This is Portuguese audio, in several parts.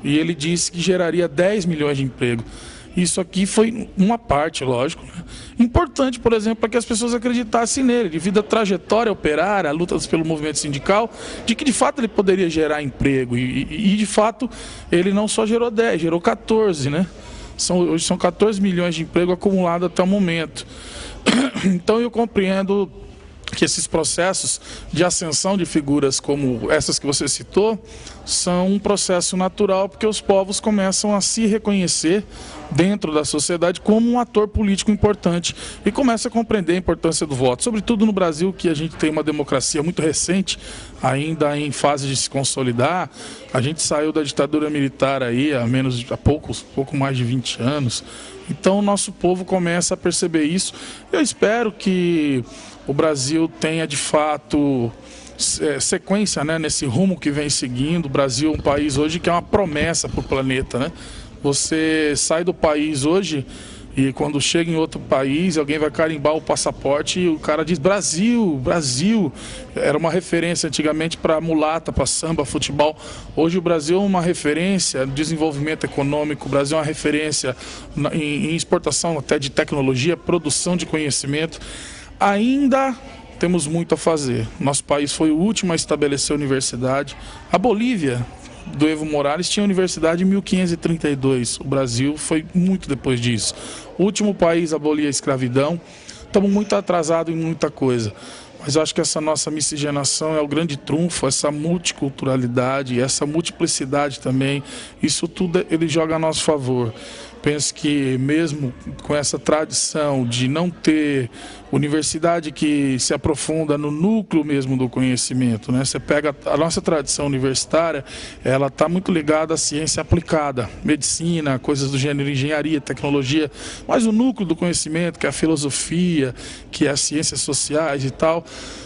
e ele disse que geraria 10 milhões de empregos. Isso aqui foi uma parte, lógico, né? Importante, por exemplo, para que as pessoas acreditassem nele, devido à trajetória operária, a luta pelo movimento sindical, de que de fato ele poderia gerar emprego. E de fato ele não só gerou 10, gerou 14, né? Hoje são 14 milhões de emprego acumulado até o momento. Então eu compreendo que esses processos de ascensão de figuras como essas que você citou são um processo natural, porque os povos começam a se reconhecer dentro da sociedade como um ator político importante e começam a compreender a importância do voto, sobretudo no Brasil, que a gente tem uma democracia muito recente, ainda em fase de se consolidar. A gente saiu da ditadura militar aí há pouco mais de 20 anos, então o nosso povo começa a perceber isso. Eu espero que o Brasil tenha de fato sequência, né, nesse rumo que vem seguindo. O Brasil é um país hoje que é uma promessa para o planeta, né? Você sai do país hoje e quando chega em outro país, alguém vai carimbar o passaporte e o cara diz Brasil, Brasil. Era uma referência antigamente para mulata, para samba, futebol. Hoje o Brasil é uma referência no desenvolvimento econômico, o Brasil é uma referência em exportação até de tecnologia, produção de conhecimento. Ainda temos muito a fazer. Nosso país foi o último a estabelecer universidade. A Bolívia, do Evo Morales, tinha universidade em 1532. O Brasil foi muito depois disso. O último país a abolir a escravidão. Estamos muito atrasados em muita coisa. Mas eu acho que essa nossa miscigenação é o grande trunfo, essa multiculturalidade, essa multiplicidade também. Isso tudo ele joga a nosso favor. Penso que mesmo com essa tradição de não ter universidade que se aprofunda no núcleo mesmo do conhecimento, né? Você pega a nossa tradição universitária, ela está muito ligada à ciência aplicada, medicina, coisas do gênero, engenharia, tecnologia, mas o núcleo do conhecimento, que é a filosofia, que é as ciências sociais e tal,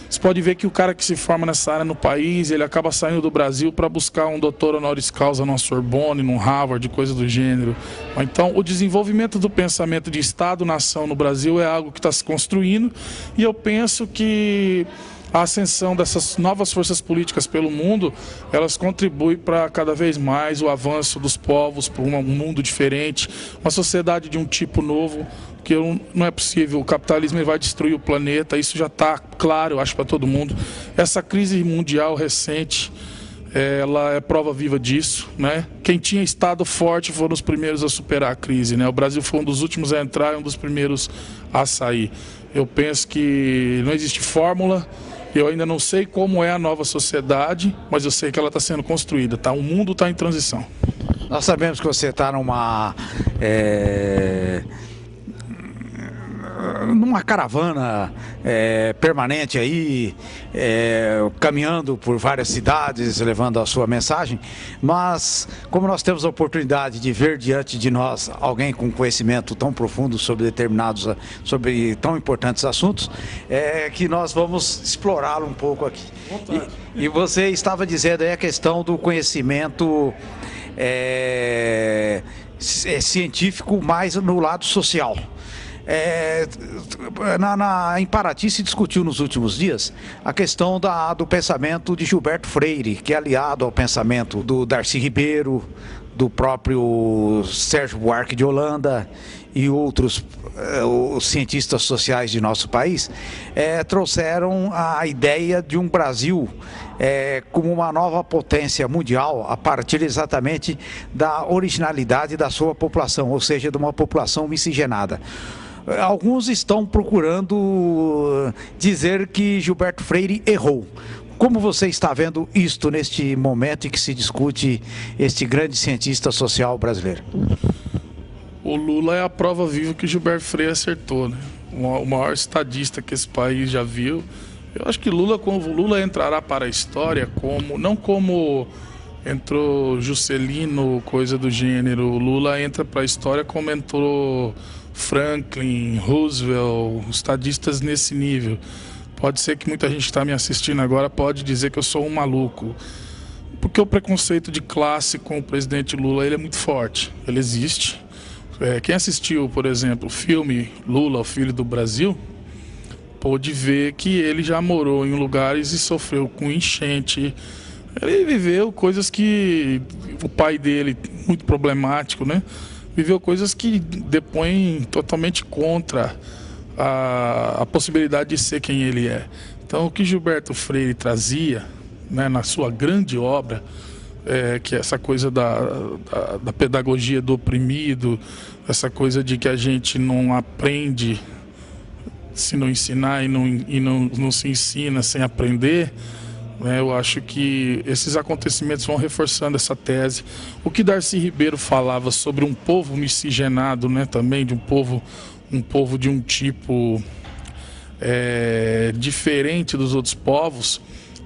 você pode ver que o cara que se forma nessa área no país, ele acaba saindo do Brasil para buscar um doutor honoris causa na Sorbonne, no Harvard, coisa do gênero. Então, o desenvolvimento do pensamento de Estado-nação no Brasil é algo que está se construindo, e eu penso que a ascensão dessas novas forças políticas pelo mundo, elas contribuem para cada vez mais o avanço dos povos, para um mundo diferente, uma sociedade de um tipo novo, que não é possível. O capitalismo ele vai destruir o planeta, isso já está claro, eu acho, para todo mundo. Essa crise mundial recente, ela é prova viva disso, né? Quem tinha estado forte foram os primeiros a superar a crise, né? O Brasil foi um dos últimos a entrar e um dos primeiros a sair. Eu penso que não existe fórmula. Eu ainda não sei como é a nova sociedade, mas eu sei que ela está sendo construída, tá? O mundo está em transição. Nós sabemos que você está numa caravana permanente aí, caminhando por várias cidades, levando a sua mensagem, mas como nós temos a oportunidade de ver diante de nós alguém com conhecimento tão profundo sobre sobre tão importantes assuntos, que nós vamos explorá-lo um pouco aqui. E você estava dizendo aí a questão do conhecimento científico mais no lado social. Em Paraty se discutiu nos últimos dias a questão do pensamento de Gilberto Freire, que é aliado ao pensamento do Darcy Ribeiro, do próprio Sérgio Buarque de Holanda e outros os cientistas sociais de nosso país, trouxeram a ideia de um Brasil como uma nova potência mundial a partir exatamente da originalidade da sua população, ou seja, de uma população miscigenada. Alguns estão procurando dizer que Gilberto Freire errou. Como você está vendo isto neste momento em que se discute este grande cientista social brasileiro? O Lula é a prova viva que Gilberto Freire acertou, né? O maior estadista que esse país já viu. Eu acho que Lula entrará para a história não como entrou Juscelino, coisa do gênero. O Lula entra para a história como entrou Franklin, Roosevelt, estadistas nesse nível. Pode ser que muita gente que está me assistindo agora pode dizer que eu sou um maluco, porque o preconceito de classe com o presidente Lula ele é muito forte, ele existe. Quem assistiu, por exemplo, o filme Lula, o Filho do Brasil, pôde ver que ele já morou em lugares e sofreu com enchente. Ele viveu coisas que o pai dele, muito problemático, né? Viveu coisas que depõem totalmente contra a possibilidade de ser quem ele é. Então, o que Gilberto Freire trazia, né, na sua grande obra, que é essa coisa da pedagogia do oprimido, essa coisa de que a gente não aprende se não ensinar e não se ensina sem aprender, né, eu acho que esses acontecimentos vão reforçando essa tese. O que Darcy Ribeiro falava sobre um povo miscigenado, né, também, de um povo de um tipo diferente dos outros povos,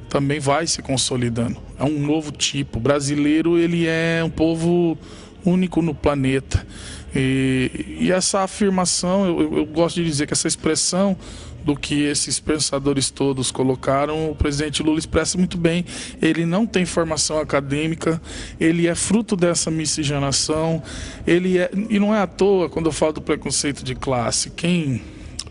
também vai se consolidando. É um novo tipo. O brasileiro, ele é um povo único no planeta. E essa afirmação, eu gosto de dizer que essa expressão do que esses pensadores todos colocaram, o presidente Lula expressa muito bem. Ele não tem formação acadêmica, ele é fruto dessa miscigenação, e não é à toa quando eu falo do preconceito de classe.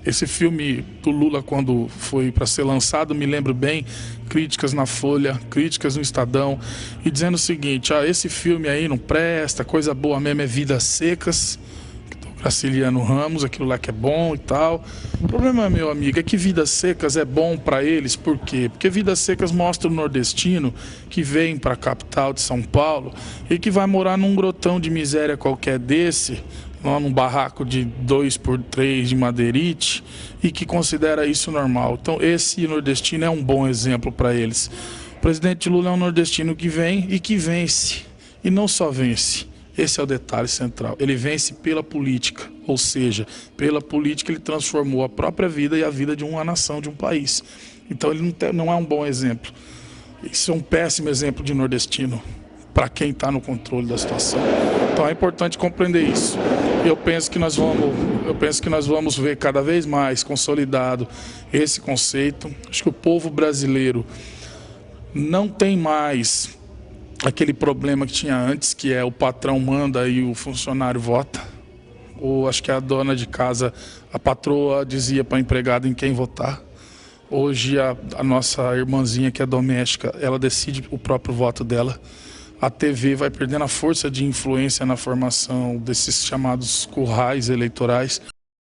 Esse filme do Lula, quando foi para ser lançado, me lembro bem, críticas na Folha, críticas no Estadão, e dizendo o seguinte: esse filme aí não presta, coisa boa mesmo é Vidas Secas, do Graciliano Ramos, aquilo lá que é bom e tal. O problema, meu amigo, é que Vidas Secas é bom para eles, por quê? Porque Vidas Secas mostra o nordestino que vem para a capital de São Paulo e que vai morar num grotão de miséria qualquer desse, lá num barraco de 2x3 de madeirite, e que considera isso normal. Então esse nordestino é um bom exemplo para eles. O presidente Lula é um nordestino que vem e que vence, e não só vence, esse é o detalhe central, ele vence pela política, ou seja, pela política ele transformou a própria vida e a vida de uma nação, de um país. Então ele não é um bom exemplo, isso é um péssimo exemplo de nordestino para quem está no controle da situação. Então é importante compreender isso. Eu penso que nós vamos ver cada vez mais consolidado esse conceito. Acho que o povo brasileiro não tem mais aquele problema que tinha antes, que é o patrão manda e o funcionário vota. Ou acho que a dona de casa, a patroa, dizia para a empregada em quem votar. Hoje a nossa irmãzinha que é doméstica, ela decide o próprio voto dela. A TV vai perdendo a força de influência na formação desses chamados currais eleitorais.